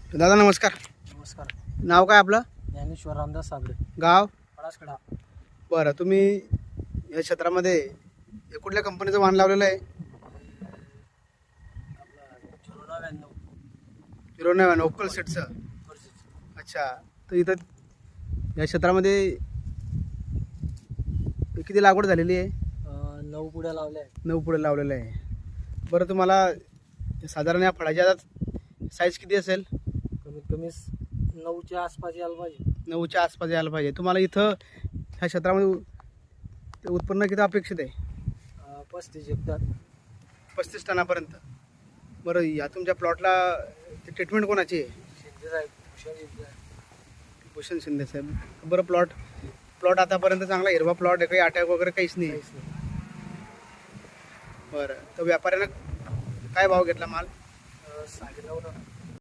दादा नमस्कार. नमस्कार. नाव काय आपलं? ज्ञानेश्वर रामदास साबळे, गाव? पळासकडा. बरं, तुम्ही या क्षेत्रामध्ये हे कुठल्या कंपनीचं वाहन लावलेलं आहे? आपला 099 हिरोनॅव्हन ओक्कल सेटचं. अच्छा, तर इथं या क्षेत्रामध्ये किती लागवड झालेली आहे? 9 पुड्या लावल्या आहेत. 9 पुढे लावलेलं आहे. बरं, तुम्हाला साधारण या फळाच्या साईज किती असेल? कमीत कमी 9च्या आसपास यायला पाहिजे. 9च्या आसपास यायला पाहिजे. तुम्हाला इथं ह्या क्षेत्रामध्ये ते उत्पन्न किती अपेक्षित आहे? 35 हेक्टर. 35 टनापर्यंत. बरं, या तुमच्या प्लॉटला ट्रीटमेंट कोणाची आहे? शिंदे साहेब, भूषण शिंदे साहेब. भूषण शिंदे साहेब. बरं, प्लॉट आतापर्यंत चांगला हिरवा प्लॉट आहे, काही अटॅक वगैरे काहीच नाही? काहीच नाही. बरं, तर व्यापाऱ्यानं काय भाव घेतला माल? 9.5